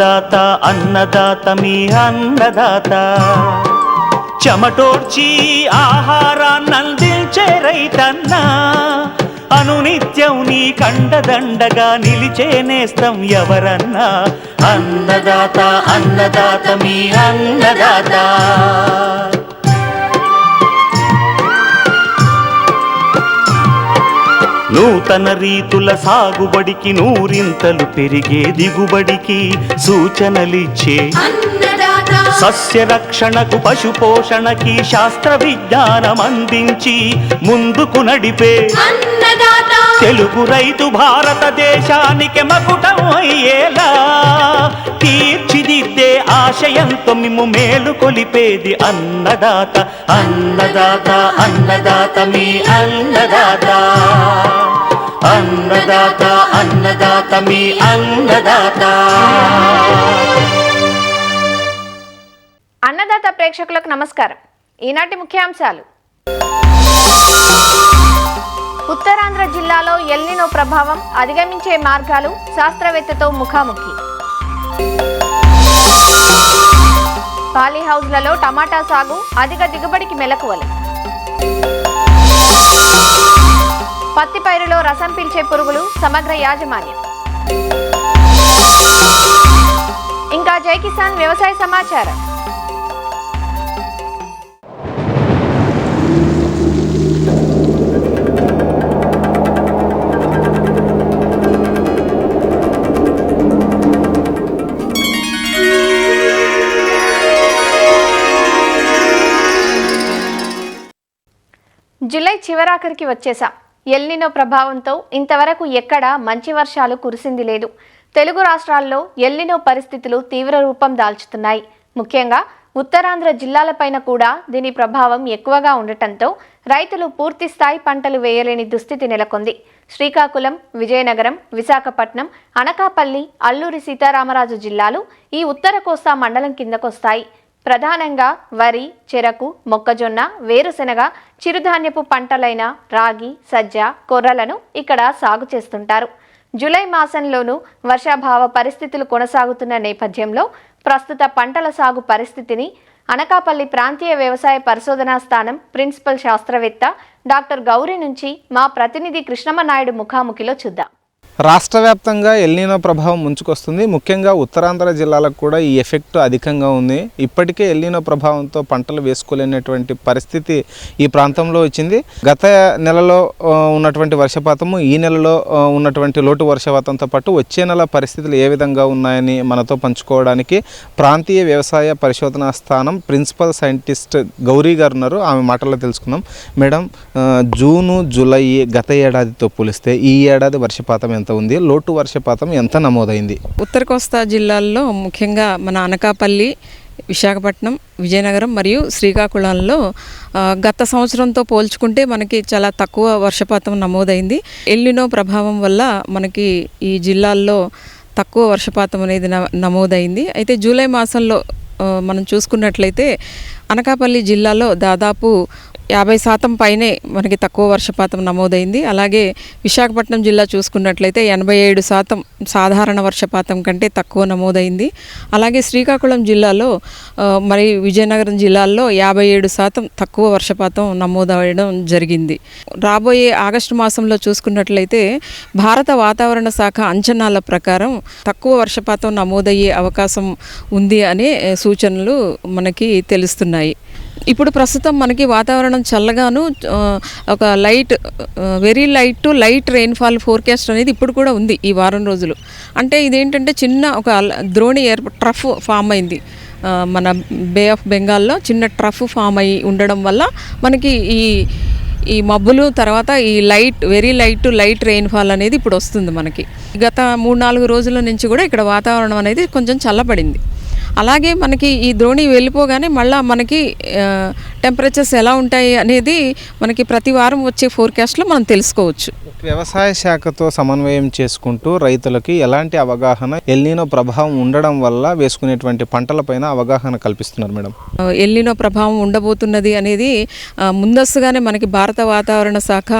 అన్నదాత అన్నదాత మీ అన్నదాత చెమటోడ్చి ఆహారాన్నందించే రైతన్నా అనునిత్యం నీ కండదండగా నిలిచే నేస్తం ఎవరన్నా అన్నదాత అన్నదాత మీ అన్నదాత నూతన రీతుల సాగుబడికి నూరింతలు పెరిగే దిగుబడికి సూచనలిచ్చే సస్య రక్షణకు పశు పోషణకి శాస్త్ర విజ్ఞానం అందించి ముందుకు నడిపే తెలుగు రైతు భారతదేశానికి మకుటం అయ్యేలా తీర్చిదిద్దే ఆశయంతో మిమ్ము మేలు కొలిపేది అన్నదాత అన్నదాత అన్నదాత మీ అన్నదాత అన్నదాత అన్నదాత మీ అన్నదాత. అన్నదాత ప్రేక్షకులకు నమస్కారం. ఈనాటి ముఖ్యాంశాలు: ఉత్తరాంధ్ర జిల్లాలో ఎల్నినో ప్రభావం, అధిగమించే మార్గాలు, శాస్త్రవేత్తతో ముఖాముఖి. పాలీహౌస్లలో టమాటా సాగు, అధిక దిగుబడికి మెలకువలు. పత్తి పైరులో రసం పీల్చే పురుగులు, సమగ్ర యాజమాన్యం. ఇంకా జై కిసాన్ వ్యవసాయ సమాచారం. జూలై చివరాఖరికి వచ్చేసాం. ఎల్నినో ప్రభావంతో ఇంతవరకు ఎక్కడా మంచి వర్షాలు కురిసింది లేదు. తెలుగు రాష్ట్రాల్లో ఎల్నినో పరిస్థితులు తీవ్ర రూపం దాల్చుతున్నాయి. ముఖ్యంగా ఉత్తరాంధ్ర జిల్లాలపైన కూడా దీని ప్రభావం ఎక్కువగా ఉండటంతో రైతులు పూర్తి స్థాయి పంటలు వేయలేని దుస్థితి నెలకొంది. శ్రీకాకుళం, విజయనగరం, విశాఖపట్నం, అనకాపల్లి, అల్లూరి సీతారామరాజు జిల్లాలు ఈ ఉత్తర కోస్తా మండలం కిందకొస్తాయి. ప్రధానంగా వరి, చెరకు, మొక్కజొన్న, వేరుశెనగ, చిరుధాన్యపు పంటలైన రాగి, సజ్జ, కొర్రలను ఇక్కడ సాగు చేస్తుంటారు. జూలై మాసంలోనూ వర్షాభావ పరిస్థితులు కొనసాగుతున్న నేపథ్యంలో ప్రస్తుత పంటల సాగు పరిస్థితిని అనకాపల్లి ప్రాంతీయ వ్యవసాయ పరిశోధనా స్థానం ప్రిన్సిపల్ శాస్త్రవేత్త డాక్టర్ గౌరీ నుంచి మా ప్రతినిధి కృష్ణమనాయుడు ముఖాముఖిలో చూద్దాం. రాష్ట్ర వ్యాప్తంగా ఎల్నినో ప్రభావం ముంచుకొస్తుంది. ముఖ్యంగా ఉత్తరాంధ్ర జిల్లాలకు కూడా ఈ ఎఫెక్ట్ అధికంగా ఉంది. ఇప్పటికే ఎల్నినో ప్రభావంతో పంటలు వేసుకోలేనటువంటి పరిస్థితి ఈ ప్రాంతంలో వచ్చింది. గత నెలలో ఉన్నటువంటి వర్షపాతము, ఈ నెలలో ఉన్నటువంటి లోటు వర్షపాతంతో పాటు వచ్చే నెల పరిస్థితులు ఏ విధంగా ఉన్నాయని మనతో పంచుకోవడానికి ప్రాంతీయ వ్యవసాయ పరిశోధనా స్థానం ప్రిన్సిపల్ సైంటిస్ట్ గౌరీ గారు ఉన్నారు. ఆమె మాటల్లో తెలుసుకుందాం. మేడం, జూను, జూలై గత ఏడాదితో పోలిస్తే ఈ ఏడాది వర్షపాతం ఎంత ఉంది? లోటు వర్షపాతం ఎంత నమోదైంది? ఉత్తర కోస్తా జిల్లాల్లో ముఖ్యంగా మన అనకాపల్లి, విశాఖపట్నం, విజయనగరం మరియు శ్రీకాకుళంలో గత సంవత్సరంతో పోల్చుకుంటే మనకి చాలా తక్కువ వర్షపాతం నమోదైంది. ఎల్నినో ప్రభావం వల్ల మనకి ఈ జిల్లాల్లో తక్కువ వర్షపాతం అనేది నమోదైంది. అయితే జూలై మాసంలో మనం చూసుకున్నట్లయితే అనకాపల్లి జిల్లాలో దాదాపు 50% పైనే మనకి తక్కువ వర్షపాతం నమోదైంది. అలాగే విశాఖపట్నం జిల్లా చూసుకున్నట్లయితే 87% సాధారణ వర్షపాతం కంటే తక్కువ నమోదైంది. అలాగే శ్రీకాకుళం జిల్లాలో మరి విజయనగరం జిల్లాల్లో 57% తక్కువ వర్షపాతం నమోదవడం జరిగింది. రాబోయే ఆగస్టు మాసంలో చూసుకున్నట్లయితే భారత వాతావరణ శాఖ అంచనాల ప్రకారం తక్కువ వర్షపాతం నమోదయ్యే అవకాశం ఉంది అనే సూచనలు మనకి తెలుస్తున్నాయి. ఇప్పుడు ప్రస్తుతం మనకి వాతావరణం చల్లగాను ఒక very light to light rainfall forecast అనేది ఇప్పుడు కూడా ఉంది ఈ వారం రోజులు. అంటే ఇదేంటంటే చిన్న ఒక ద్రోణి ట్రఫ్ ఫామ్ అయింది. మన బే ఆఫ్ బెంగాల్లో చిన్న ట్రఫ్ ఫామ్ అయి ఉండడం వల్ల మనకి ఈ మబ్బులు తర్వాత ఈ very light to light rainfall అనేది ఇప్పుడు వస్తుంది మనకి. గత 3-4 రోజుల నుంచి కూడా ఇక్కడ వాతావరణం అనేది కొంచెం చల్లబడింది. అలాగే మనకి ఈ ద్రోణి వెళ్ళిపోగానే మళ్ళీ మనకి టెంపరేచర్స్ ఎలా ఉంటాయి అనేది మనకి ప్రతి వారం వచ్చే ఫోర్కాస్ట్లో మనం తెలుసుకోవచ్చు. వ్యవసాయ శాఖతో సమన్వయం చేసుకుంటూ రైతులకి ఎలాంటి అవగాహన ఎల్నినో ప్రభావం ఉండడం వల్ల వేసుకునేటువంటి పంటలపైన అవగాహన కల్పిస్తున్నారు మేడం? ఎల్నినో ప్రభావం ఉండబోతున్నది అనేది ముందస్తుగానే మనకి భారత వాతావరణ శాఖ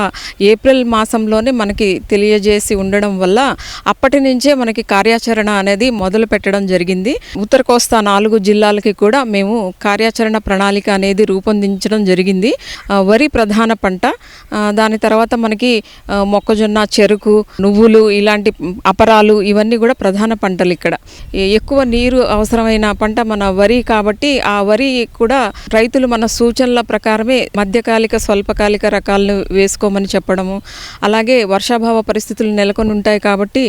ఏప్రిల్ మాసంలోనే మనకి తెలియజేసి ఉండడం వల్ల అప్పటి నుంచే మనకి కార్యాచరణ అనేది మొదలు పెట్టడం జరిగింది. ఉత్తర కోస్తా 4 జిల్లాలకి కూడా మేము కార్యాచరణ ప్రణాళిక అనేది రూపొందించడం జరిగింది. వరి ప్రధాన పంట, దాని తర్వాత మనకి మొక్కజొన్న, చెరుకు, నువ్వులు, ఇలాంటి అపరాలు ఇవన్నీ కూడా ప్రధాన పంటలు. ఇక్కడ ఎక్కువ నీరు అవసరమైన పంట మన వరి కాబట్టి ఆ వరి కూడా రైతులు మన సూచనల ప్రకారమే మధ్యకాలిక స్వల్పకాలిక రకాలను వేసుకోమని చెప్పడము, అలాగే వర్షాభావ పరిస్థితులు నెలకొని ఉంటాయి కాబట్టి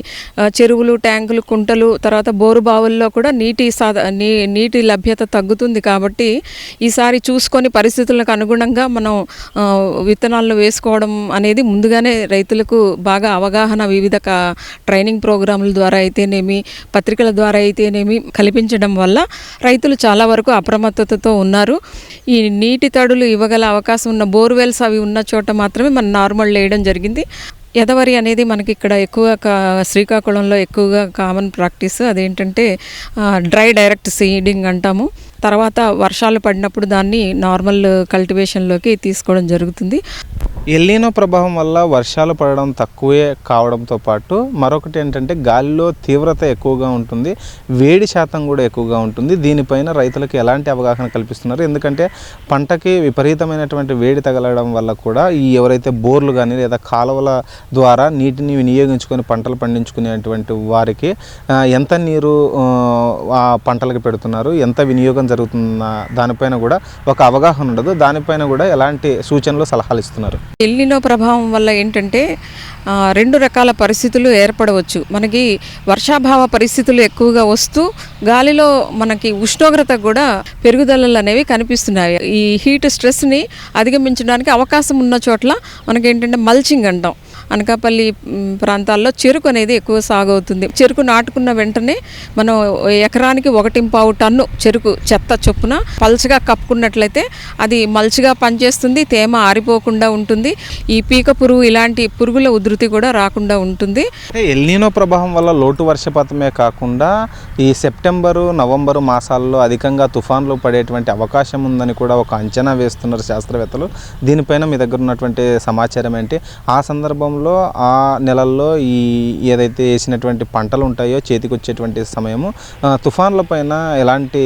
చెరువులు, ట్యాంకులు, కుంటలు, తర్వాత బోరు బావుల్లో కూడా నీటి లభ్యత తగ్గుతుంది కాబట్టి ఈసారి చూసుకొని పరిస్థితులకు అనుగుణంగా మనం విత్తనాలను వేసుకోవడం అనేది ముందుగానే రైతులకు బాగా అవగాహన వివిధ ట్రైనింగ్ ప్రోగ్రాముల ద్వారా అయితేనేమి, పత్రికల ద్వారా అయితేనేమి కల్పించడం వల్ల రైతులు చాలా వరకు అప్రమత్తతతో ఉన్నారు. ఈ నీటి తడులు ఇవ్వగల అవకాశం ఉన్న బోర్వెల్స్ అవి ఉన్న చోట మాత్రమే మనం నార్మల్ వేయడం జరిగింది. ఎదవరి అనేది మనకి ఇక్కడ ఎక్కువ శ్రీకాకుళంలో ఎక్కువగా కామన్ ప్రాక్టీస్. అదేంటంటే డ్రై డైరెక్ట్ సీడింగ్ అంటాము. తర్వాత వర్షాలు పడినప్పుడు దాన్ని నార్మల్ కల్టివేషన్లోకి తీసుకోవడం జరుగుతుంది. ఎల్నినో ప్రభావం వల్ల వర్షాలు పడడం తక్కువే కావడంతో పాటు మరొకటి ఏంటంటే గాలిలో తీవ్రత ఎక్కువగా ఉంటుంది, వేడి శాతం కూడా ఎక్కువగా ఉంటుంది. దీనిపైన రైతులకు ఎలాంటి అవగాహన కల్పిస్తున్నారు? ఎందుకంటే పంటకి విపరీతమైనటువంటి వేడి తగలడం వల్ల కూడా ఈ ఎవరైతే బోర్లు కానీ లేదా కాలువల ద్వారా నీటిని వినియోగించుకొని పంటలు పండించుకునేటువంటి వారికి ఎంత నీరు ఆ పంటలకు పెడుతున్నారు, ఎంత వినియోగం జరుగుతున్న దానిపైన కూడా ఒక అవగాహన ఉండదు. దానిపైన కూడా ఎలాంటి సూచనలు, సలహాలు ఇస్తున్నారు? ఎల్నినో ప్రభావం వల్ల ఏంటంటే 2 రకాల పరిస్థితులు ఏర్పడవచ్చు. మనకి వర్షాభావ పరిస్థితులు ఎక్కువగా వస్తూ గాలిలో మనకి ఉష్ణోగ్రత కూడా పెరుగుదలలు అనేవి కనిపిస్తున్నాయి. ఈ హీట్ స్ట్రెస్ని అధిగమించడానికి అవకాశం ఉన్న చోట్ల మనకేంటంటే మల్చింగ్ అంటాం. అనకాపల్లి ప్రాంతాల్లో చెరుకు అనేది ఎక్కువ సాగు అవుతుంది. చెరుకు నాటుకున్న వెంటనే మనం ఎకరానికి 1.25 టన్ను చెరుకు చెత్త చొప్పున పల్చగా కప్పుకున్నట్లయితే అది మల్చిగా పనిచేస్తుంది, తేమ ఆరిపోకుండా ఉంటుంది, ఈ పీక పురుగు ఇలాంటి పురుగుల ఉధృతి కూడా రాకుండా ఉంటుంది. ఎల్నినో ప్రభావం వల్ల లోటు వర్షపాతమే కాకుండా ఈ సెప్టెంబరు, నవంబరు మాసాల్లో అధికంగా తుఫాన్లు పడేటువంటి అవకాశం ఉందని కూడా ఒక అంచనా వేస్తున్నారు శాస్త్రవేత్తలు. దీనిపైన మీ దగ్గర ఉన్నటువంటి సమాచారం ఏంటి? ఆ సందర్భంలో ఆ నెలల్లో ఈ ఏదైతే వేసినటువంటి పంటలు ఉంటాయో చేతికి వచ్చేటువంటి సమయము తుఫాన్ల పైన ఎలాంటి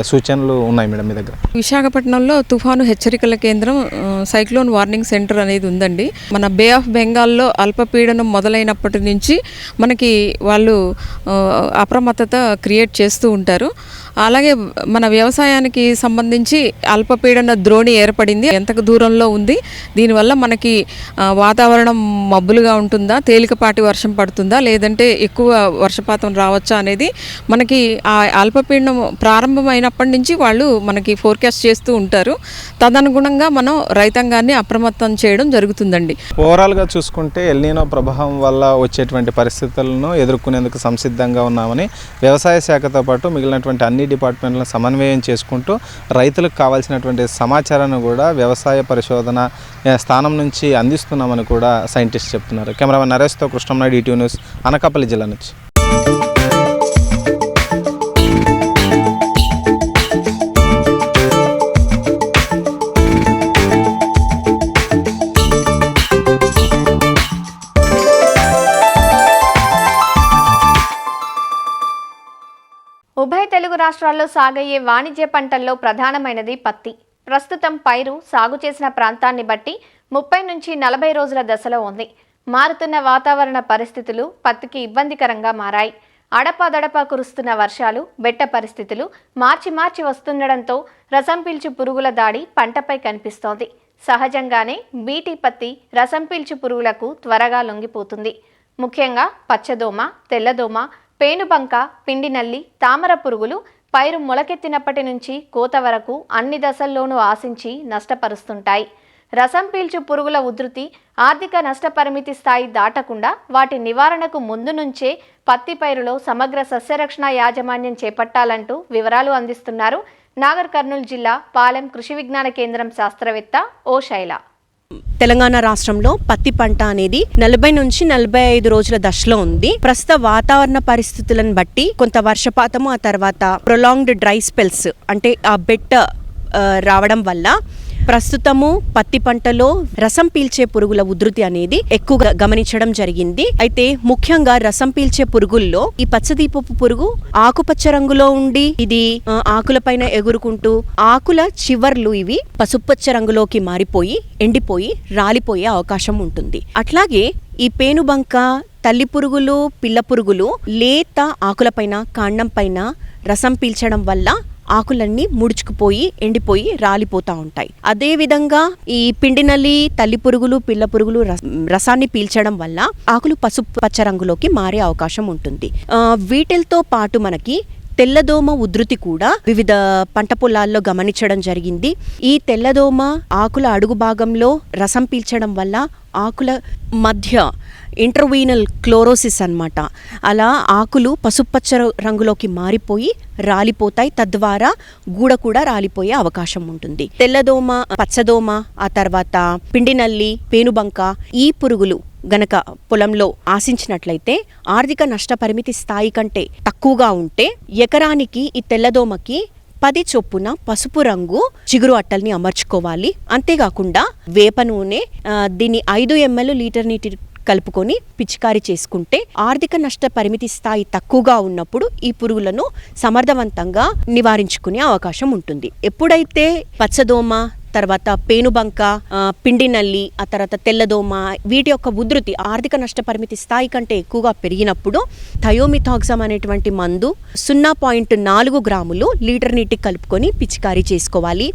సూచనలు ఉన్నాయి మేడం మీ దగ్గర? విశాఖపట్నంలో తుఫాను హెచ్చరికల కేంద్రం, సైక్లోన్ వార్నింగ్ సెంటర్ అనేది ఉందండి. మన బే ఆఫ్ బెంగాల్లో అల్పపీడనం మొదలైనప్పటి నుంచి మనకి వాళ్ళు అప్రమత్తత క్రియేట్ చేస్తూ ఉంటారు. అలాగే మన వ్యవసాయానికి సంబంధించి అల్పపీడన ద్రోణి ఏర్పడింది, ఎంత దూరంలో ఉంది, దీనివల్ల మనకి వాతావరణం మబ్బులుగా ఉంటుందా, తేలికపాటి వర్షం పడుతుందా, లేదంటే ఎక్కువ వర్షపాతం రావచ్చా అనేది మనకి ఆ అల్పపీడనం ప్రారంభమైనప్పటి నుంచి వాళ్ళు మనకి ఫోర్కాస్ట్ చేస్తూ ఉంటారు. తదనుగుణంగా మనం రైతాంగాన్ని అప్రమత్తం చేయడం జరుగుతుందండి. ఓవరాల్గా చూసుకుంటే ఎల్నినో ప్రభావం వల్ల వచ్చేటువంటి పరిస్థితులను ఎదుర్కొనేందుకు సంసిద్ధంగా ఉన్నామని వ్యవసాయ శాఖతో పాటు మిగిలినటువంటి అన్ని డిపార్ట్మెంట్లను సమన్వయం చేసుకుంటూ రైతులకు కావాల్సినటువంటి సమాచారాన్ని కూడా వ్యవసాయ పరిశోధన స్థానం నుంచి అందిస్తున్నామని కూడా సైంటిస్ట్ చెప్తున్నారు. కెమెరామెన్ నరేష్తో కృష్ణంనాయుడు, ఈటీవీ న్యూస్, అనకాపల్లి జిల్లా నుంచి. ఉభయ తెలుగు రాష్ట్రాల్లో సాగయ్యే వాణిజ్య పంటల్లో ప్రధానమైనది పత్తి. ప్రస్తుతం పైరు సాగు చేసిన ప్రాంతాన్ని బట్టి 30 నుంచి 40 రోజుల దశలో ఉంది. మారుతున్న వాతావరణ పరిస్థితులు పత్తికి ఇబ్బందికరంగా మారాయి. అడపాదడపా కురుస్తున్న వర్షాలు, బెట్ట పరిస్థితులు మార్చి వస్తుండడంతో రసం పీల్చు పురుగుల దాడి పంటపై కనిపిస్తోంది. సహజంగానే బీటీ పత్తి రసం పీల్చు పురుగులకు త్వరగా లొంగిపోతుంది. ముఖ్యంగా పచ్చదోమ, తెల్లదోమ, పేనుబంక, పిండి నల్లి, తామర పురుగులు పైరు మొలకెత్తినప్పటి నుంచి కోత వరకు అన్ని దశల్లోనూ ఆశించి నష్టపరుస్తుంటాయి. రసం పీల్చు పురుగుల ఉధృతి ఆర్థిక నష్టపరిమితి స్థాయి దాటకుండా వాటి నివారణకు ముందు నుంచే పత్తి పైరులో సమగ్ర సస్యరక్షణ యాజమాన్యం చేపట్టాలంటూ వివరాలు అందిస్తున్నారు నాగర్ కర్నూలు జిల్లా పాలెం కృషి విజ్ఞాన కేంద్రం శాస్త్రవేత్త ఓ శైల. తెలంగాణ రాష్ట్రంలో పత్తి పంట అనేది 40 నుంచి 45 రోజుల దశలో ఉంది. ప్రస్తుత వాతావరణ పరిస్థితులను బట్టి కొంత వర్షపాతము, ఆ తర్వాత ప్రొలాంగ్డ్ డ్రై స్పెల్స్ అంటే ఆ బెట్ట రావడం వల్ల ప్రస్తుతము పత్తి పంటలో రసం పీల్చే పురుగుల ఉధృతి అనేది ఎక్కువగా గమనించడం జరిగింది. అయితే ముఖ్యంగా రసం పీల్చే పురుగుల్లో ఈ పచ్చదీపపు పురుగు ఆకుపచ్చ రంగులో ఉండి ఇది ఆకులపైన ఎగురుకుంటూ ఆకుల చివర్లు ఇవి పసుపచ్చ రంగులోకి మారిపోయి ఎండిపోయి రాలిపోయే అవకాశం ఉంటుంది. అట్లాగే ఈ పేనుబంక, తల్లి పురుగులు, పిల్ల పురుగులు లేత ఆకులపైన, కాండం పైన రసం పీల్చడం వల్ల ఆకులన్నీ ముడుచుకుపోయి ఎండిపోయి రాలిపోతూ ఉంటాయి. అదే విధంగా ఈ పిండినల్లి, తల్లి పురుగులు, పిల్ల పురుగులు రసాన్ని పీల్చడం వల్ల ఆకులు పసుపు పచ్చ రంగులోకి మారే అవకాశం ఉంటుంది. వీటితో పాటు మనకి తెల్లదోమ ఉధృతి కూడా వివిధ పంట పొలాల్లో గమనించడం జరిగింది. ఈ తెల్లదోమ ఆకుల అడుగు భాగంలో రసం పీల్చడం వల్ల ఆకుల మధ్య ఇంటర్వీనల్ క్లోరోసిస్ అన్నమాట, అలా ఆకులు పసుపచ్చ రంగులోకి మారిపోయి రాలిపోతాయి. తద్వారా గూడ కూడా రాలిపోయే అవకాశం ఉంటుంది. తెల్లదోమ, పచ్చదోమ, ఆ తర్వాత పిండినల్లి, పేనుబంక ఈ పురుగులు గనక పొలంలో ఆశించినట్లయితే ఆర్థిక నష్ట పరిమితి స్థాయి కంటే తక్కువగా ఉంటే ఎకరానికి ఈ తెల్లదోమకి 10 చొప్పున పసుపు రంగు చిగురు అట్టల్ని అమర్చుకోవాలి. అంతేకాకుండా వేప నూనె దీన్ని 5 ml లీటర్ నీటి కలుపుకొని పిచికారీ చేసుకుంటే ఆర్థిక నష్ట పరిమితి స్థాయి తక్కువగా ఉన్నప్పుడు ఈ పురుగులను సమర్థవంతంగా నివారించుకునే అవకాశం ఉంటుంది. ఎప్పుడైతే పచ్చదోమ, తర్వాత పేనుబంక, పిండినల్లి, ఆ తర్వాత తెల్లదోమ వీటి యొక్క ఉధృతి ఆర్థిక నష్ట పరిమితి స్థాయి కంటే ఎక్కువగా పెరిగినప్పుడు థయోమిథాక్సమ్ అనేటువంటి మందు 0.4 గ్రాములు లీటర్ నీటికి కలుపుకొని పిచికారీ చేసుకోవాలి.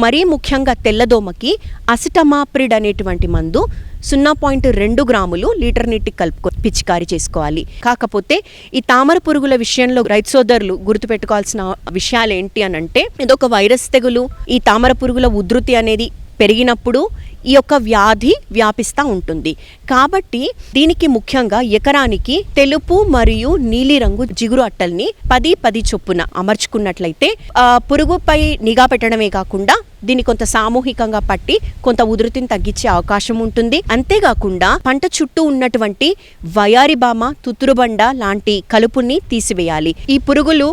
మరీ ముఖ్యంగా తెల్లదోమకి అసిటమాప్రిడ్ అనేటువంటి మందు 0.2 గ్రాములు లీటర్ నీటికి కలుపుకొని పిచికారీ చేసుకోవాలి. కాకపోతే ఈ తామర పురుగుల విషయంలో రైతు సోదరులు గుర్తుపెట్టుకోవాల్సిన విషయాలు ఏంటి అని అంటే, ఇదొక వైరస్ తెగులు. ఈ తామర పురుగుల ఉధృతి అనేది పెరిగినప్పుడు ఈ యొక్క వ్యాధి వ్యాపిస్తూ ఉంటుంది. కాబట్టి దీనికి ముఖ్యంగా ఎకరానికి తెలుపు మరియు నీలిరంగు జిగురు అట్టల్ని 10 చొప్పున అమర్చుకున్నట్లయితే పురుగుపై నిఘా పెట్టడమే కాకుండా దీన్ని కొంత సామూహికంగా పట్టి కొంత ఉధృతిని తగ్గించే అవకాశం ఉంటుంది. అంతేకాకుండా పంట చుట్టూ ఉన్నటువంటి వయారిబామ, తుతురుబండ లాంటి కలుపుని తీసివేయాలి. ఈ పురుగులు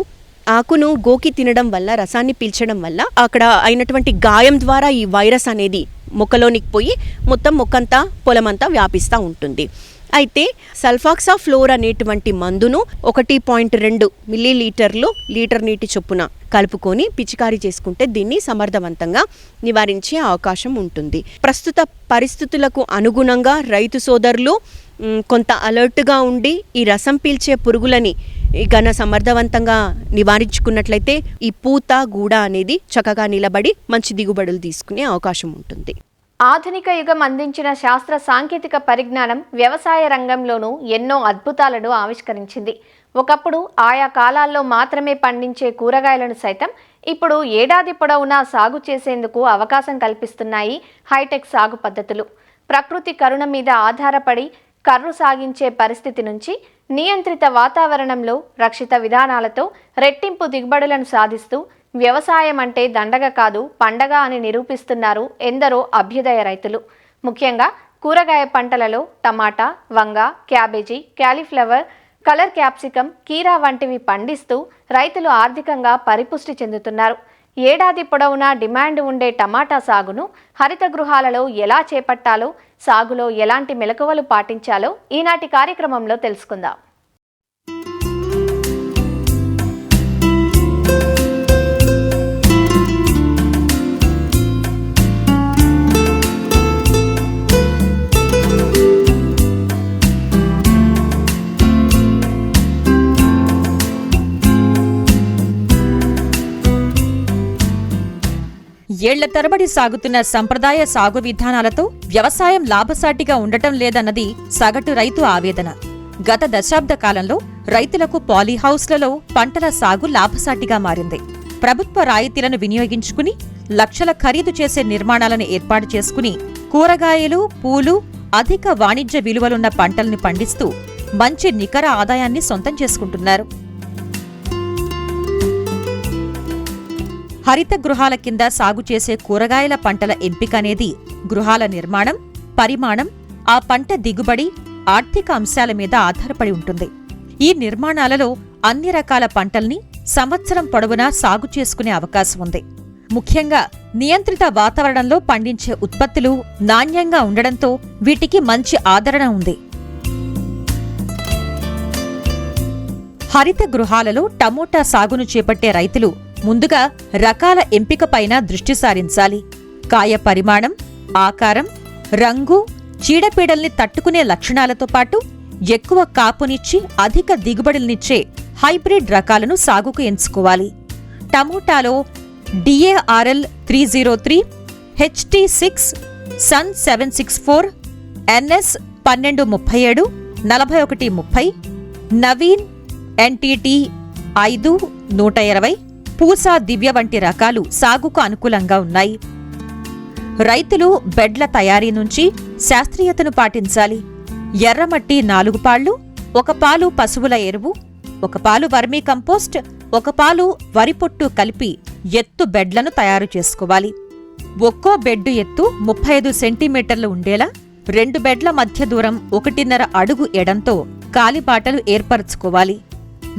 ఆకును గోకి తినడం వల్ల, రసాన్ని పీల్చడం వల్ల అక్కడ అయినటువంటి గాయం ద్వారా ఈ వైరస్ అనేది మొక్కలోనికి పోయి మొత్తం మొక్కంతా పొలమంతా వ్యాపిస్తూ ఉంటుంది. అయితే సల్ఫాక్సాఫ్లోర్ అనేటువంటి మందును 1.2 మిల్లీలీటర్లు లీటర్ నీటి చొప్పున కలుపుకొని పిచికారీ చేసుకుంటే దీన్ని సమర్థవంతంగా నివారించే అవకాశం ఉంటుంది. ప్రస్తుత పరిస్థితులకు అనుగుణంగా రైతు సోదరులు కొంత అలర్ట్గా ఉండి ఈ రసం పీల్చే పురుగులని గన సమర్థవంతంగా నివారించుకున్నట్లయితే ఈ పూత, గూడ అనేది చక్కగా నిలబడి మంచి దిగుబడులు తీసుకునే అవకాశం ఉంటుంది. ఆధునిక యుగం అందించిన శాస్త్ర సాంకేతిక పరిజ్ఞానం వ్యవసాయ రంగంలోనూ ఎన్నో అద్భుతాలను ఆవిష్కరించింది. ఒకప్పుడు ఆయా కాలాల్లో మాత్రమే పండించే కూరగాయలను సైతం ఇప్పుడు ఏడాది పొడవునా సాగు చేసేందుకు అవకాశం కల్పిస్తున్నాయి హైటెక్ సాగు పద్ధతులు. ప్రకృతి కరుణ మీద ఆధారపడి కర్రు సాగించే పరిస్థితి నుంచి నియంత్రిత వాతావరణంలో రక్షిత విధానాలతో రెట్టింపు దిగుబడులను సాధిస్తూ వ్యవసాయం అంటే దండగ కాదు పండగ అని నిరూపిస్తున్నారు ఎందరో అభ్యుదయ రైతులు. ముఖ్యంగా కూరగాయ పంటలలో టమాటా, వంగ, క్యాబేజీ, క్యాలీఫ్లవర్, కలర్ క్యాప్సికం, కీరా వంటివి పండిస్తూ రైతులు ఆర్థికంగా పరిపుష్టి చెందుతున్నారు. ఏడాది పొడవునా డిమాండ్ ఉండే టమాటా సాగును హరిత గృహాలలో ఎలా చేపట్టాలో, సాగులో ఎలాంటి మెలకువలు పాటించాలో ఈనాటి కార్యక్రమంలో తెలుసుకుందాం. ఏళ్ల తరబడి సాగుతున్న సంప్రదాయ సాగు విధానాలతో వ్యవసాయం లాభసాటిగా ఉండటం లేదన్నది సగటు రైతు ఆవేదన. గత దశాబ్ద కాలంలో రైతులకు పాలీహౌస్లలో పంటల సాగు లాభసాటిగా మారింది. ప్రభుత్వ రాయితీలను వినియోగించుకుని లక్షల ఖరీదు చేసే నిర్మాణాలను ఏర్పాటు చేసుకుని కూరగాయలు, పూలు, అధిక వాణిజ్య విలువలున్న పంటల్ని పండిస్తూ మంచి నికర ఆదాయాన్ని సొంతం చేసుకుంటున్నారు. హరిత గృహాల కింద సాగు చేసే కూరగాయల పంటల ఎంపిక అనేది గృహాల నిర్మాణం, పరిమాణం, ఆ పంట దిగుబడి, ఆర్థిక అంశాల మీద ఆధారపడి ఉంటుంది. ఈ నిర్మాణాలలో అన్ని రకాల పంటల్ని సంవత్సరం పొడవునా సాగు చేసుకునే అవకాశం ఉంది. ముఖ్యంగా నియంత్రిత వాతావరణంలో పండించే ఉత్పత్తులు నాణ్యంగా ఉండడంతో వీటికి మంచి ఆదరణ ఉంది. హరిత గృహాలలో టమోటా సాగును చేపట్టే రైతులు ముందుగా రకాల ఎంపికపైన దృష్టి సారించాలి. కాయ పరిమాణం, ఆకారం, రంగు, చీడపీడల్ని తట్టుకునే లక్షణాలతో పాటు ఎక్కువ కాపునిచ్చి అధిక దిగుబడులనిచ్చే హైబ్రిడ్ రకాలను సాగుకు ఎంచుకోవాలి. టమోటాలో DARL 303, HT6, sun 764, NS 1237, 4130, Naveen NTT 5, 120, Pusa Divya వంటి రకాలు సాగుకు అనుకూలంగా ఉన్నాయి. రైతులు బెడ్ల తయారీ నుంచి శాస్త్రీయతను పాటించాలి. ఎర్రమట్టి 4 పాళ్లు, 1 పాలు పశువుల ఎరువు, 1 పాలు వర్మీ కంపోస్ట్, 1 పాలు వరి పొట్టు కలిపి ఎత్తు బెడ్లను తయారు చేసుకోవాలి. ఒక్కో బెడ్డు ఎత్తు 35 సెంటీమీటర్లు ఉండేలా 2 బెడ్ల మధ్య దూరం 1.5 అడుగు ఎడంతో కాలిబాటలు ఏర్పరచుకోవాలి.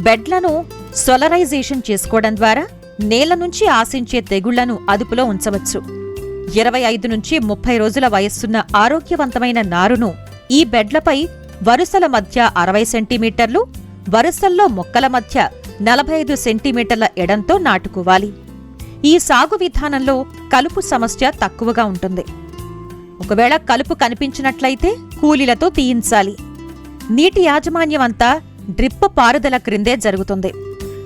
బెడ్లను సోలరైజేషన్ చేసుకోవడం ద్వారా నేల నుంచి ఆశించే తెగుళ్లను అదుపులో ఉంచవచ్చు. 25 నుంచి 30 రోజుల వయస్సున్న ఆరోగ్యవంతమైన నారును ఈ బెడ్లపై వరుసల మధ్య 60 సెంటీమీటర్లు, వరుసల్లో మొక్కల మధ్య 45 సెంటీమీటర్ల ఎడంతో నాటుకోవాలి. ఈ సాగు విధానంలో కలుపు సమస్య తక్కువగా ఉంటుంది. ఒకవేళ కలుపు కనిపించినట్లయితే కూలీలతో తీయించాలి. నీటి యాజమాన్యమంతా డ్రిప్ పారుదల క్రిందే జరుగుతుంది.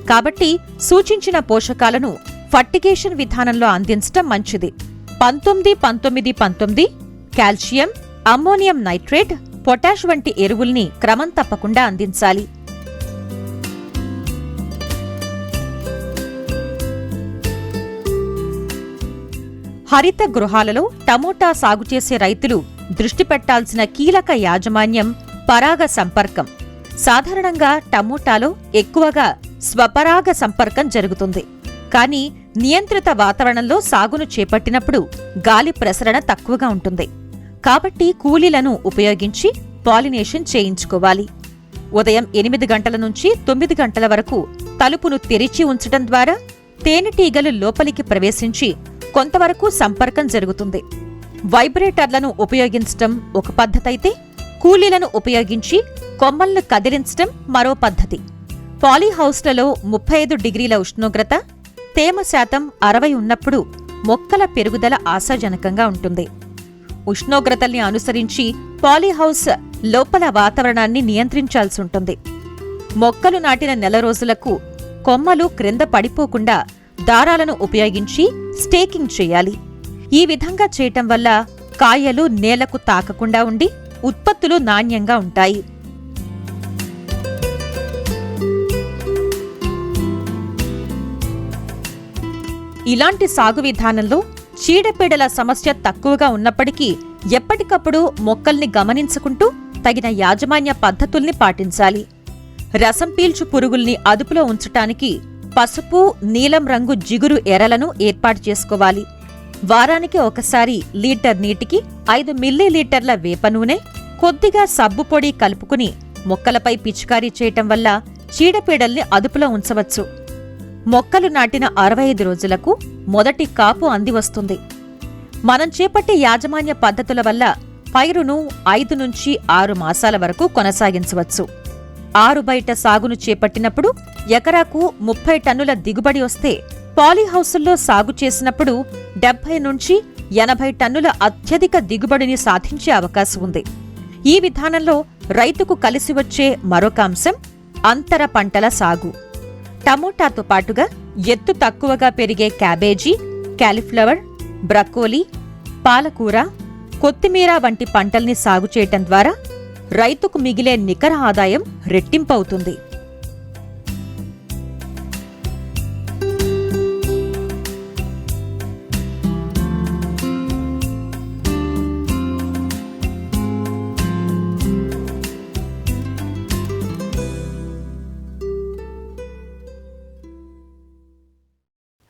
కాబట్టి సూచించిన పోషకాలను ఫర్టిగేషన్ విధానంలో అందించటం మంచిది. 19-19-19 కాల్షియం, అమ్మోనియం నైట్రేట్, పొటాష్ వంటి ఎరువుల్ని క్రమం తప్పకుండా అందించాలి. హరిత గృహాలలో టమోటా సాగు చేసే రైతులు దృష్టి పెట్టాల్సిన కీలక యాజమాన్యం పరాగ సంపర్కం. సాధారణంగా టమోటాలో ఎక్కువగా స్వపరాగ సంపర్కం జరుగుతుంది. కానీ నియంత్రిత వాతావరణంలో సాగును చేపట్టినప్పుడు గాలి ప్రసరణ తక్కువగా ఉంటుంది. కాబట్టి కూలీలను ఉపయోగించి పాలినేషన్ చేయించుకోవాలి. ఉదయం 8 గంటల నుంచి 9 గంటల వరకు తలుపును తెరిచి ఉంచటం ద్వారా తేనెటీగలు లోపలికి ప్రవేశించి కొంతవరకు సంపర్కం జరుగుతుంది. వైబ్రేటర్లను ఉపయోగించటం ఒక పద్ధతైతే, కూలీలను ఉపయోగించి కొమ్మలను కదిలించటం మరో పద్ధతి. పాలీహౌస్లలో 35 డిగ్రీల ఉష్ణోగ్రత, తేమ శాతం 60 ఉన్నప్పుడు మొక్కల పెరుగుదల ఆశాజనకంగా ఉంటుంది. ఉష్ణోగ్రతల్ని అనుసరించి పాలీహౌస్ లోపల వాతావరణాన్ని నియంత్రించాల్సి ఉంటుంది. మొక్కలు నాటిన నెల రోజులకు కొమ్మలు క్రింద పడిపోకుండా దారాలను ఉపయోగించి స్టేకింగ్ చేయాలి. ఈ విధంగా చేయటం వల్ల కాయలు నేలకు తాకకుండా ఉండి ఉత్పత్తులు నాణ్యంగా ఉంటాయి. ఇలాంటి సాగు విధానంలో చీడపీడల సమస్య తక్కువగా ఉన్నప్పటికీ ఎప్పటికప్పుడు మొక్కల్ని గమనించుకుంటూ తగిన యాజమాన్య పద్ధతుల్ని పాటించాలి. రసం పీల్చు పురుగుల్ని అదుపులో ఉంచటానికి పసుపు, నీలం రంగు జిగురు ఎరలను ఏర్పాటు చేసుకోవాలి. వారానికి ఒకసారి లీటర్ నీటికి 5 మిల్లీలీటర్ల వేప నూనె, కొద్దిగా సబ్బు పొడి కలుపుకుని మొక్కలపై పిచికారీ చేయటం వల్ల చీడపీడల్ని అదుపులో ఉంచవచ్చు. మొక్కలు నాటిన 65 రోజులకు మొదటి కాపు అందివస్తుంది. మనం చేపట్టే యాజమాన్య పద్ధతుల వల్ల పైరును 5 నుంచి 6 మాసాల వరకు కొనసాగించవచ్చు. ఆరుబయట సాగును చేపట్టినప్పుడు ఎకరాకు 30 టన్నుల దిగుబడి వస్తే, పాలీహౌసుల్లో సాగు చేసినప్పుడు 70 నుంచి 80 టన్నుల అత్యధిక దిగుబడిని సాధించే అవకాశం ఉంది. ఈ విధానంలో రైతుకు కలిసి వచ్చే మరొక అంశం అంతర పంటల సాగు. టమోటాతో పాటుగా ఎత్తు తక్కువగా పెరిగే క్యాబేజీ, కాలీఫ్లవర్, బ్రకోలీ, పాలకూర, కొత్తిమీర వంటి పంటల్ని సాగు చేయటం ద్వారా రైతుకు మిగిలే నికర ఆదాయం రెట్టింపవుతుంది.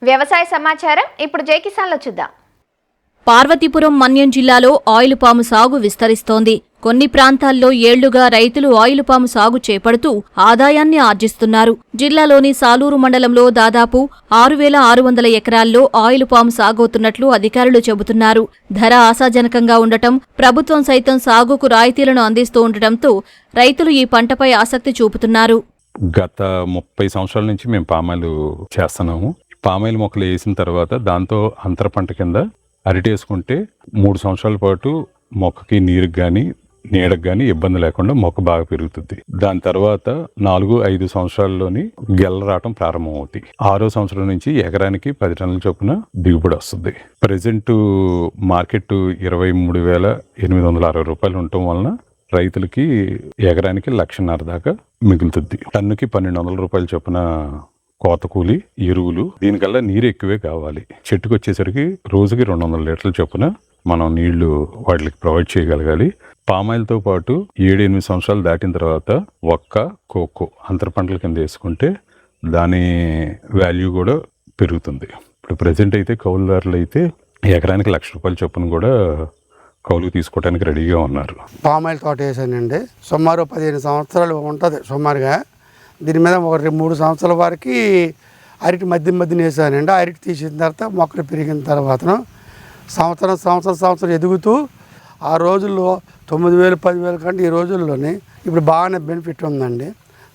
వ్యవసాయ సమాచారం ఇప్పుడు జై కిసాన్లో చూద్దాం. పార్వతీపురం మన్యం జిల్లాలో ఆయిల్ పాము సాగు విస్తరిస్తోంది. కొన్ని ప్రాంతాల్లో ఏళ్లుగా రైతులు ఆయిల్ పాము సాగు చేపడుతూ ఆదాయాన్ని ఆర్జిస్తున్నారు. జిల్లాలోని సాలూరు మండలంలో దాదాపు 6,600 ఎకరాల్లో ఆయిల్ పాము సాగవుతున్నట్లు అధికారులు చెబుతున్నారు. ధర ఆశాజనకంగా ఉండటం, ప్రభుత్వం సైతం సాగుకు రాయితీలను అందిస్తూ ఉండటంతో రైతులు ఈ పంటపై ఆసక్తి చూపుతున్నారు. గత 30 సంవత్సరాల నుంచి మేము పామాయిల్ చేస్తున్నాము. పామాయిల్ మొక్కలు వేసిన తర్వాత దాంతో అంతర పంట కింద అరటి వేసుకుంటే 3 సంవత్సరాల పాటు మొక్కకి నీరుకి కానీ నీడకు కానీ ఇబ్బంది లేకుండా మొక్క బాగా పెరుగుతుంది. దాని తర్వాత 4-5 సంవత్సరాల్లోని గెల్ల రావటం ప్రారంభం అవుతాయి. 6వ సంవత్సరం నుంచి ఎకరానికి 10 టన్నుల చొప్పున దిగుబడి వస్తుంది. ప్రజెంట్ మార్కెట్ 23,860 రూపాయలు ఉండటం వలన రైతులకి ఎకరానికి 1,50,000 దాకా మిగులుతుంది. టన్నుకి 1,200 రూపాయల చొప్పున కోత కూలి, ఎరువులు, దీనికల్లా నీరు ఎక్కువే కావాలి. చెట్టుకు వచ్చేసరికి రోజుకి 200 లీటర్ల చొప్పున మనం నీళ్లు వాటికి ప్రొవైడ్ చేయగలగాలి. పామాయిల్తో పాటు 7-8 సంవత్సరాలు దాటిన తర్వాత ఒక్క కోకో అంతర పంటల కింద వేసుకుంటే దాని వాల్యూ కూడా పెరుగుతుంది. ఇప్పుడు ప్రజెంట్ అయితే కౌలుదారులు అయితే ఎకరానికి 1,00,000 రూపాయల చొప్పున కూడా కౌలుకు తీసుకోవడానికి రెడీగా ఉన్నారు. పామాయిల్ తోట వేసానండి. సుమారు 15 సంవత్సరాలు ఉంటుంది సుమారుగా. దీని మీద ఒక 3 సంవత్సరాల వరకు అరటి మధ్యన వేసానండి. అరటి తీసిన తర్వాత మొక్కలు పెరిగిన తర్వాత సంవత్సరం ఎదుగుతూ ఆ రోజుల్లో 9,000, 10,000 కంటే ఈ రోజుల్లోనే ఇప్పుడు బాగానే బెనిఫిట్ ఉందండి.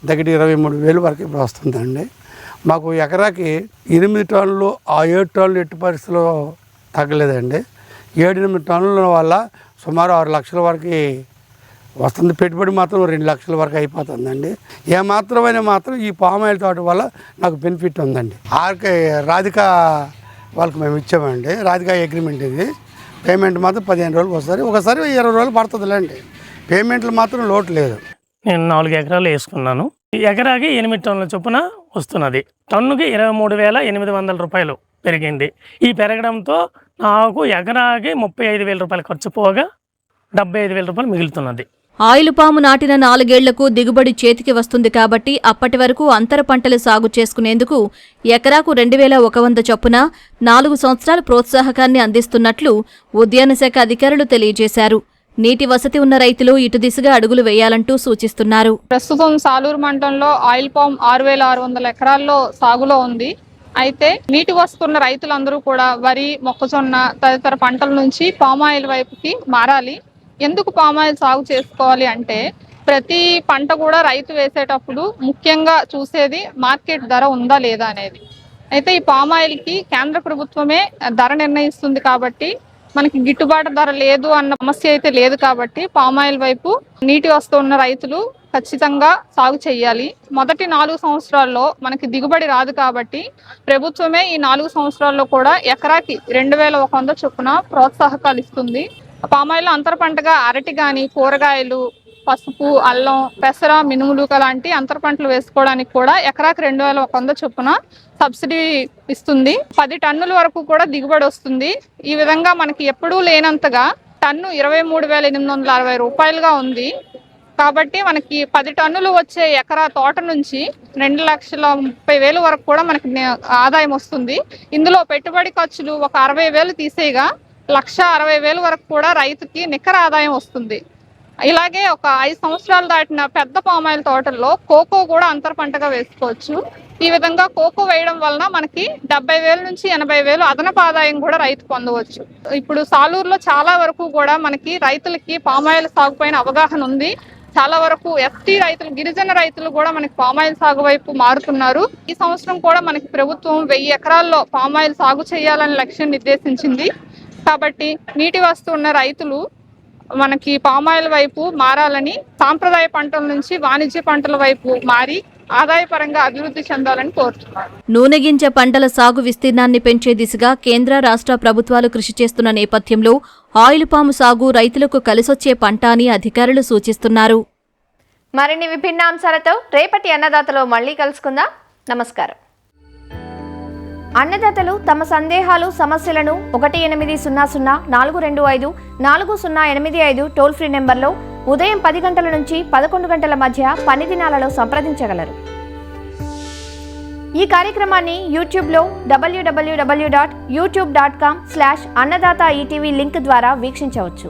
దగ్గర 23,000 వరకు ఇప్పుడు వస్తుందండి. మాకు ఎకరాకి 8 టన్నులు, ఆ 7 టన్నులు ఎట్టి పరిస్థితిలో తగ్గలేదండి. 7-8 టన్నుల వల్ల సుమారు 6 లక్షల వరకు వస్తుంది. పెట్టుబడి మాత్రం 2 లక్షల వరకు అయిపోతుందండి. మాత్రం ఈ పామాయిల్ తోట వల్ల నాకు బెనిఫిట్ ఉందండి. రాధిక వాళ్ళకి మేము ఇచ్చామండి. రాధిక అగ్రిమెంట్ ఇది. పేమెంట్ మాత్రం 15 రోజులకు వస్తుంది, ఒకసారి 20 రోజులు పడుతుందిలేండి. పేమెంట్లు మాత్రం లోటు లేదు. నేను 4 ఎకరాలు వేసుకున్నాను. ఎకరాకి 8 టన్నుల చొప్పున వస్తున్నది. టన్నుకి 23,800 రూపాయలు పెరిగింది. ఈ పెరగడంతో నాకు ఎకరాకి 35,000 రూపాయలు ఖర్చు పోగా 75,000 రూపాయలు మిగులుతున్నది. ఆయిల్ పాము నాటిన 4 ఏళ్లకు దిగుబడి చేతికి వస్తుంది కాబట్టి అప్పటి వరకు అంతర పంటలు సాగు చేసుకునేందుకు ఎకరాకు 2,100 చొప్పున 4 సంవత్సరాల ప్రోత్సాహకాన్ని అందిస్తున్నట్లు ఉద్యాన శాఖ అధికారులు తెలియజేశారు. నీటి వసతి ఉన్న రైతులు ఇటు దిశగా అడుగులు వేయాలంటూ సూచిస్తున్నారు. ప్రస్తుతం సాలూరు మండలంలో ఆయిల్ పామ్ 6,600 ఎకరాల్లో సాగులో ఉంది. అయితే నీటి వస్తున్న రైతులందరూ కూడా వరి, మొక్కజొన్న తదితర పంటల నుంచి పామాయిల్ వైపుకి మారాలి. ఎందుకు పామాయిల్ సాగు చేసుకోవాలి అంటే ప్రతి పంట కూడా రైతు వేసేటప్పుడు ముఖ్యంగా చూసేది మార్కెట్ ధర ఉందా లేదా అనేది. అయితే ఈ పామాయిల్కి కేంద్ర ప్రభుత్వమే ధర నిర్ణయిస్తుంది కాబట్టి మనకి గిట్టుబాటు ధర లేదు అన్న సమస్య అయితే లేదు. కాబట్టి పామాయిల్ వైపు నీటి వస్తున్న రైతులు ఖచ్చితంగా సాగు చేయాలి. మొదటి 4 సంవత్సరాల్లో మనకి దిగుబడి రాదు కాబట్టి ప్రభుత్వమే ఈ 4 సంవత్సరాల్లో కూడా ఎకరాకి 2,100 చొప్పున ప్రోత్సాహకాలు ఇస్తుంది. పామాయిల్ అంతర పంటగా అరటి కానీ, కూరగాయలు, పసుపు, అల్లం, పెసర, మినుములు లాంటి అంతర పంటలు వేసుకోవడానికి కూడా ఎకరాకి 2,100 చొప్పున సబ్సిడీ ఇస్తుంది. 10 టన్నుల వరకు కూడా దిగుబడి వస్తుంది. ఈ విధంగా మనకి ఎప్పుడూ లేనంతగా టన్ను 23,860 రూపాయలుగా ఉంది. కాబట్టి మనకి 10 టన్నులు వచ్చే ఎకరా తోట నుంచి 2,30,000 వరకు కూడా మనకి ఆదాయం వస్తుంది. ఇందులో పెట్టుబడి ఖర్చులు ఒక 60,000 తీసేయగా 1,60,000 వరకు కూడా రైతుకి నికర ఆదాయం వస్తుంది. ఇలాగే ఒక 5 సంవత్సరాలు దాటిన పెద్ద పామాయిల్ తోటల్లో కోకో కూడా అంతర పంటగా వేసుకోవచ్చు. ఈ విధంగా కోకో వేయడం వలన మనకి 70,000 నుంచి 80,000 అదనపు ఆదాయం కూడా రైతు పొందవచ్చు. ఇప్పుడు సాలూరులో చాలా వరకు కూడా మనకి రైతులకి పామాయిల్ సాగు పైన అవగాహన ఉంది. చాలా వరకు ఎస్టీ రైతులు, గిరిజన రైతులు కూడా మనకి పామాయిల్ సాగు వైపు మారుతున్నారు. ఈ సంవత్సరం కూడా మనకి ప్రభుత్వం 1000 ఎకరాల్లో పామాయిల్ సాగు చేయాలని లక్ష్యం నిర్దేశించింది. కాబట్టి నీటి వస్తున్న రైతులు మనకి పామాయిల్ వైపు మారాలని, సాంప్రదాయ పంటల నుంచి వాణిజ్య పంటల వైపు మారి ఆదాయపరంగా అభివృద్ధి చెందాలని కోరుతున్నారు. నూనె గింజ పంటల సాగు విస్తీర్ణాన్ని పెంచే దిశగా కేంద్ర, రాష్ట్ర ప్రభుత్వాలు కృషి చేస్తున్న నేపథ్యంలో ఆయిల్ పాము సాగు రైతులకు కలిసొచ్చే పంట అని అధికారులు సూచిస్తున్నారు. మరిన్ని విభిన్న అంశాలతో రేపటి అన్నదాతలో మళ్ళీ కలుసుకుందాం. నమస్కారం. అన్నదాతలు తమ సందేహాలు, సమస్యలను 1800-425-4085 టోల్ ఫ్రీ నెంబర్లో ఉదయం 10 గంటల నుంచి 11 గంటల మధ్య పని దినాలలో సంప్రదించగలరు. ఈ కార్యక్రమాన్ని యూట్యూబ్లో www.youtube.com/annadaata ETV లింక్ ద్వారా వీక్షించవచ్చు.